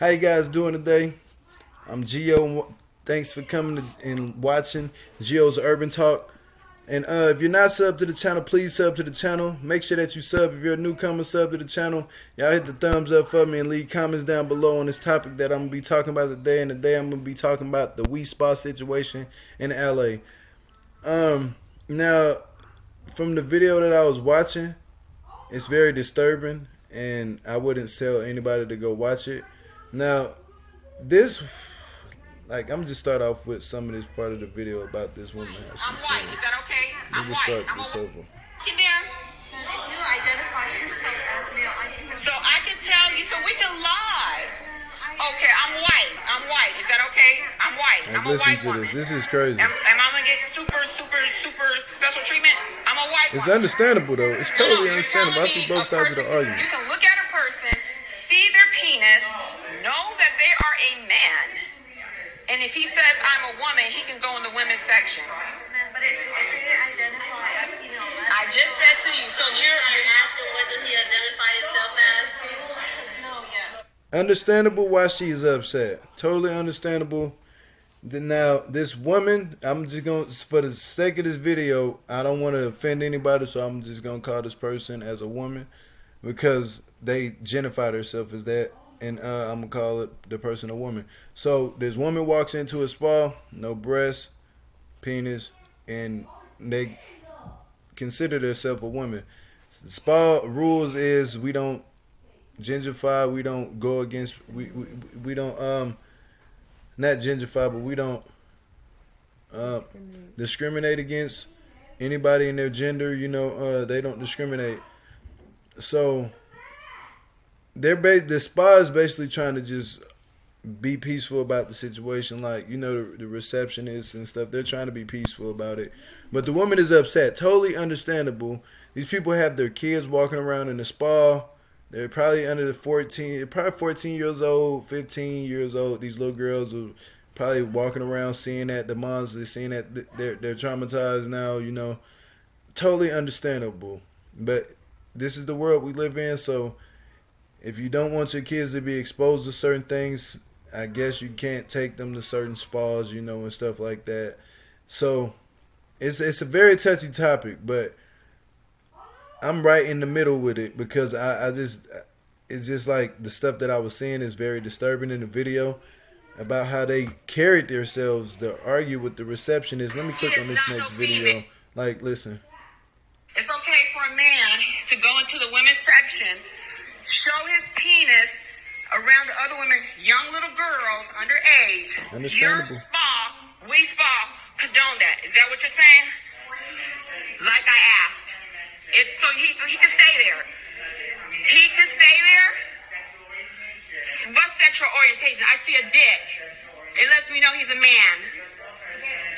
How you guys doing today? I'm Gio. Thanks for coming and watching Gio's Urban Talk. And if you're not subbed to the channel, please sub to the channel. Make sure that you sub. If you're a newcomer, sub to the channel. Y'all hit the thumbs up for me and leave comments down below on this topic that I'm going to be talking about today. And today I'm going to be talking about the WISPA situation in LA. Now, from the video that I was watching, it's very disturbing, and I wouldn't tell anybody to go watch it. Now, I'm just start off with some of this part of the video about this woman. I'm white. Is that okay? I'm white. Start this over. You there? You identify yourself as male. So I can tell you. So we can lie. Okay, I'm white. I'm white. Is that okay? I'm white. I'm a white woman. This is crazy. Am I gonna get super special treatment? I'm a white woman. It's understandable though. It's totally understandable. I see both sides of the argument. You can look at a person, see their penis, know that they are a man. And if he says I'm a woman, he can go in the women's section. But it's identify as female. I just said to you, so you're asking whether he identified himself as no, yes. Understandable why she's upset. Totally understandable. Now, this woman, I'm just going to, for the sake of this video, I don't want to offend anybody, so I'm just going to call this person as a woman because they gentrified herself as that. And I'm going to call the person a woman. So this woman walks into a spa, no breasts, penis, and they consider themselves a woman. The spa rules is we don't gentrify, we don't go against, we don't, not gentrify, but we don't discriminate against anybody in their gender. They don't discriminate. So the spa is basically trying to just be peaceful about the situation. Like, the receptionists and stuff, they're trying to be peaceful about it. But the woman is upset. Totally understandable. These people have their kids walking around in the spa. They're probably under the 14 years old, 15 years old. These little girls are probably walking around seeing that. The moms are seeing that they're traumatized now, Totally understandable. But this is the world we live in, so if you don't want your kids to be exposed to certain things, I guess you can't take them to certain spas, and stuff like that. So it's a very touchy topic, but I'm right in the middle with it because it's just like the stuff that I was seeing is very disturbing in the video about how they carried themselves to argue with the receptionist. Let me click on this next video. Like, listen. It's okay for a man to go into the women's section, show his penis around the other women, young little girls, underage. Your spa, WISPA, condone that. Is that what you're saying? Like I asked. It's so he can stay there. He can stay there. What sexual orientation? I see a dick. It lets me know he's a man.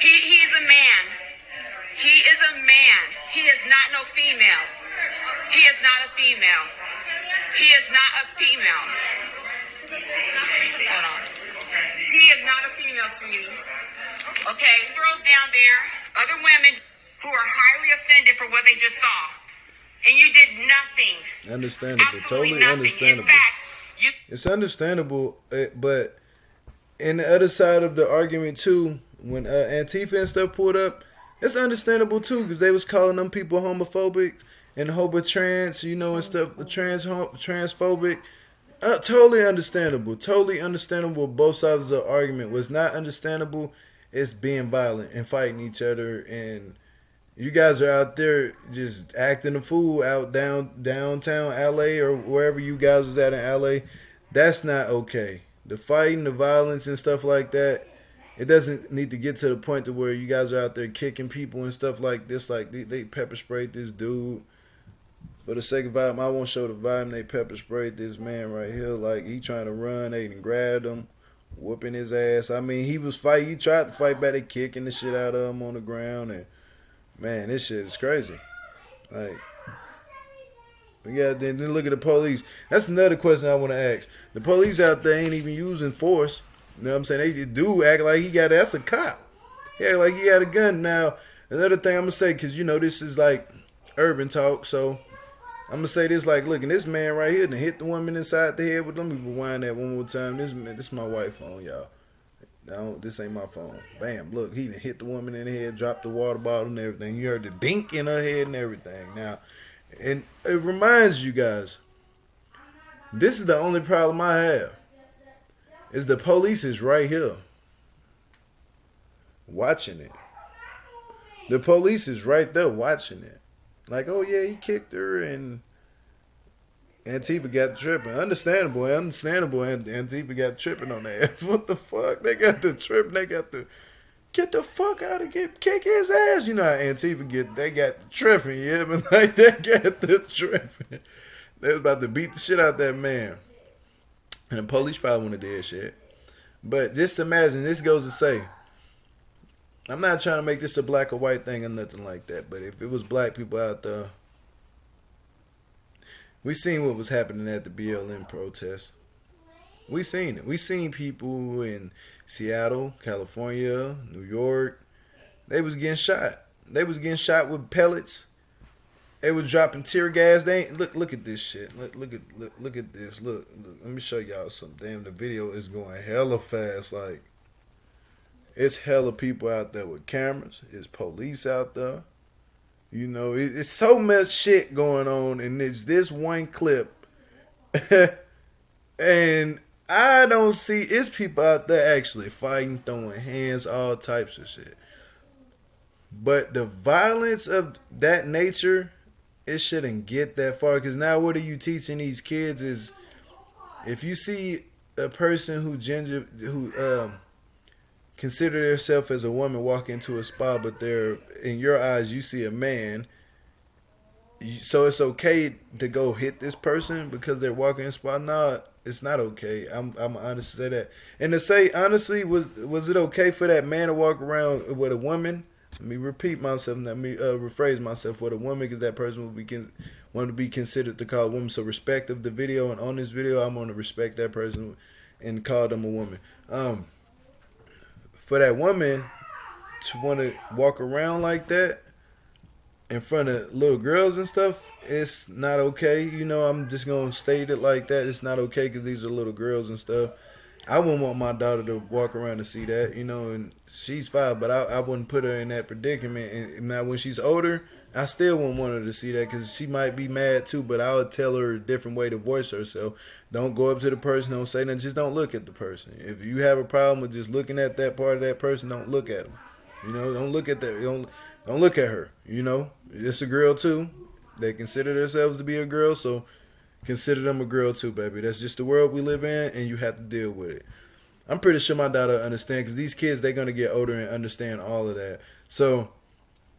He's a man. He is a man. He is not no female. He is not a female. He is not a female. Hold on. He is not a female, sweetie. Okay, girls down there, other women who are highly offended for what they just saw. And you did nothing. Understandable. Absolutely Totally nothing. understandable. In fact, it's understandable, but in the other side of the argument too, when Antifa and stuff pulled up, it's understandable too because they was calling them people homophobic and trans, and stuff, transphobic. Totally understandable. Totally understandable. Both sides of the argument. Was not understandable. It's being violent and fighting each other, and you guys are out there just acting a fool out downtown LA or wherever you guys was at in LA. That's not okay. The fighting, the violence and stuff like that, it doesn't need to get to the point to where you guys are out there kicking people and stuff like this. Like they pepper sprayed this dude. For the sake of vibe, I won't show the vibe. They pepper sprayed this man right here. Like, he trying to run. They done grabbed him, whooping his ass. I mean, he was fighting. He tried to fight back. They kicking the shit out of him on the ground. And, man, this shit is crazy. Like, yeah, then look at the police. That's another question I want to ask. The police out there ain't even using force. You know what I'm saying? They do act like that's a cop. He act like he got a gun. Now, another thing I'm going to say, because, this is like urban talk, so I'm gonna say this like, look, and this man right here, and hit the woman inside the head with them. Let me rewind that one more time. This my wife's phone, y'all. No, this ain't my phone. Bam, look, he hit the woman in the head, dropped the water bottle and everything. You heard the dink in her head and everything. Now, and it reminds you guys, this is the only problem I have. Is the police is right here watching it. The police is right there watching it. Like, oh yeah, he kicked her and Antifa got tripping. Understandable. Antifa got tripping on that. What the fuck? They got the tripping. They got the get the fuck out of kick his ass. You know how Antifa they got the tripping. Yeah, but like they got the tripping. They was about to beat the shit out that man. And the police probably wouldn't have did shit. But just imagine, this goes to say, I'm not trying to make this a black or white thing or nothing like that, but if it was black people out there, we seen what was happening at the BLM protest. We seen it. We seen people in Seattle, California, New York. They was getting shot. They was getting shot with pellets. They were dropping tear gas. They ain't look at this shit. Look at this. Look, let me show y'all some. Damn, the video is going hella fast. Like, it's hella people out there with cameras. It's police out there. You know, it's so much shit going on, and it's this one clip. And I don't see, it's people out there actually fighting, throwing hands, all types of shit. But the violence of that nature, it shouldn't get that far. Because now what are you teaching these kids is, if you see a person who consider themselves as a woman walk into a spa, but they're, in your eyes, you see a man, so it's okay to go hit this person because they're walking in a spa? No, it's not okay. I'm honest to say that. And to say, honestly, was it okay for that man to walk around with a woman? Let me repeat myself. Let me rephrase myself. With a woman, because that person would want to be considered to call a woman. So respect of the video, and on this video, I'm going to respect that person and call them a woman. For that woman to want to walk around like that in front of little girls and stuff, it's not okay. You know, I'm just going to state it like that. It's not okay because these are little girls and stuff. I wouldn't want my daughter to walk around and see that, you know, and she's 5, but I wouldn't put her in that predicament. And now when she's older, I still wouldn't want her to see that because she might be mad too, but I would tell her a different way to voice herself. Don't go up to the person, don't say nothing, just don't look at the person. If you have a problem with just looking at that part of that person, don't look at them. You know, don't look at that. Don't look at her. You know, it's a girl too. They consider themselves to be a girl, so consider them a girl too, baby. That's just the world we live in, and you have to deal with it. I'm pretty sure my daughter understands, because these kids, they're going to get older and understand all of that. So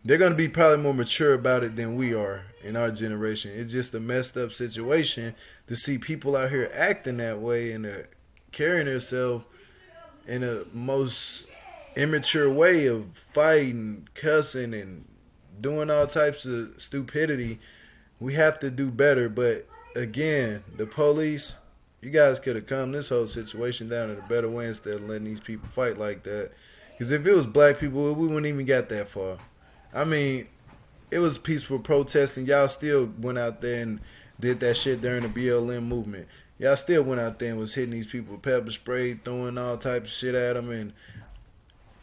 they're going to be probably more mature about it than we are in our generation. It's just a messed up situation to see people out here acting that way and carrying themselves in a most immature way of fighting, cussing, and doing all types of stupidity. We have to do better. But again, the police, you guys could have calmed this whole situation down in a better way instead of letting these people fight like that. Because if it was black people, we wouldn't even got that far. I mean, it was peaceful protesting. Y'all still went out there and did that shit during the BLM movement. Y'all still went out there and was hitting these people with pepper spray, throwing all types of shit at them. And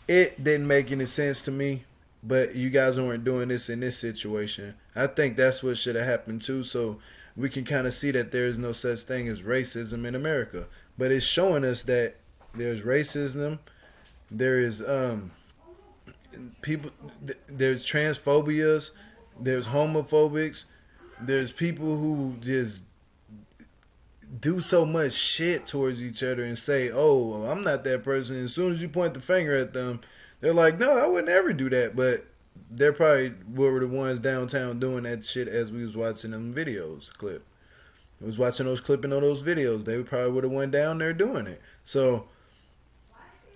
it didn't make any sense to me. But you guys weren't doing this in this situation. I think that's what should have happened too. So we can kind of see that there is no such thing as racism in America. But it's showing us that there's racism. There is people. There's transphobias. There's homophobics. There's people who just do so much shit towards each other and say, "Oh, I'm not that person." As soon as you point the finger at them, they're like, "No, I would never do that." But they're probably were the ones downtown doing that shit as we was watching them videos clip. I was watching those clipping on those videos. They probably would have went down there doing it. So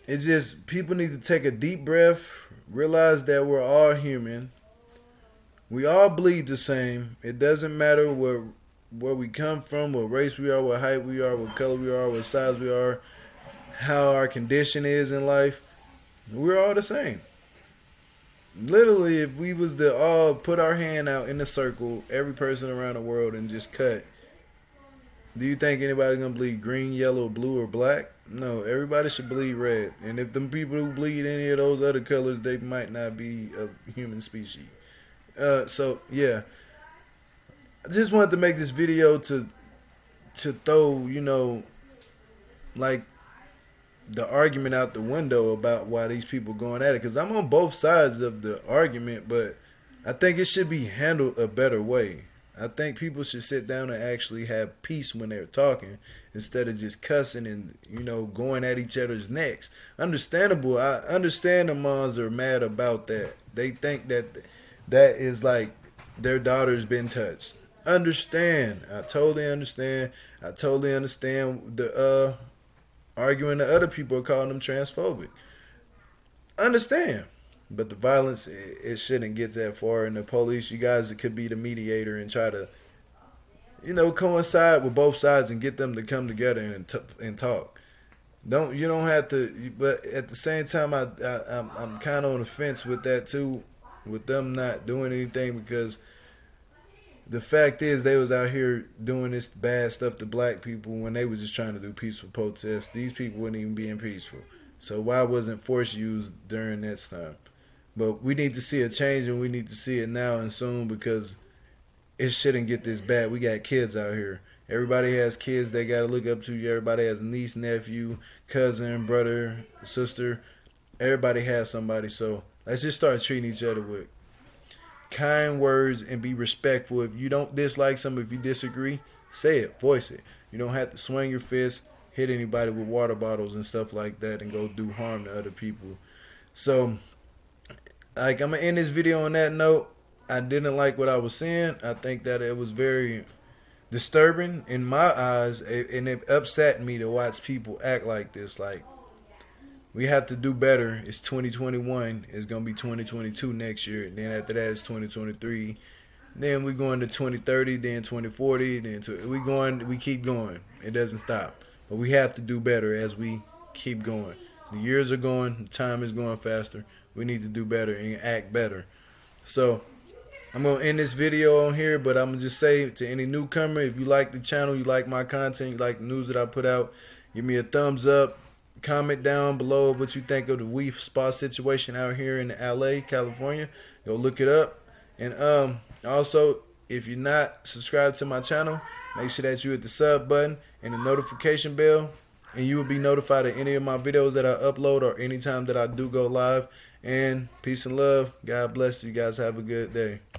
it's just, people need to take a deep breath, realize that we're all human. We all bleed the same. It doesn't matter where we come from, what race we are, what height we are, what color we are, what size we are, how our condition is in life. We're all the same. Literally, if we was to all put our hand out in a circle, every person around the world, and just cut, do you think anybody's gonna bleed green, yellow, blue, or black? No, everybody should bleed red. And if them people who bleed any of those other colors, they might not be a human species. So yeah, I just wanted to make this video to throw, like the argument out the window about why these people going at it. Because I'm on both sides of the argument, but I think it should be handled a better way. I think people should sit down and actually have peace when they're talking instead of just cussing and, going at each other's necks. Understandable. I understand the moms are mad about that. They think that is like their daughter's been touched. Understand. I totally understand. I totally understand the arguing that other people are calling them transphobic. Understand. But the violence, it shouldn't get that far. And the police, you guys could be the mediator and try to, coincide with both sides and get them to come together and talk. You don't have to. But at the same time, I'm kind of on the fence with that too, with them not doing anything, because the fact is they was out here doing this bad stuff to black people when they was just trying to do peaceful protests. These people weren't even being peaceful. So why wasn't force used during that time? But we need to see a change, and we need to see it now and soon, because it shouldn't get this bad. We got kids out here. Everybody has kids they got to look up to. Everybody has niece, nephew, cousin, brother, sister. Everybody has somebody. So let's just start treating each other with kind words and be respectful. If you don't dislike something, if you disagree, say it, voice it. You don't have to swing your fist, hit anybody with water bottles and stuff like that, and go do harm to other people. So, I'm going to end this video on that note. I didn't like what I was seeing. I think that it was very disturbing in my eyes, and it upset me to watch people act like this. Like, we have to do better. It's 2021. It's going to be 2022 next year. Then after that, it's 2023. Then we going to 2030, then 2040. We keep going. It doesn't stop. But we have to do better as we keep going. The years are going. Time is going faster. We need to do better and act better. So I'm going to end this video on here, but I'm going to just say to any newcomer, if you like the channel, you like my content, you like the news that I put out, give me a thumbs up. Comment down below what you think of the WISPA situation out here in LA, California. Go look it up. And also, if you're not subscribed to my channel, make sure that you hit the sub button and the notification bell, and you will be notified of any of my videos that I upload or anytime that I do go live. And peace and love. God bless you guys. Have a good day.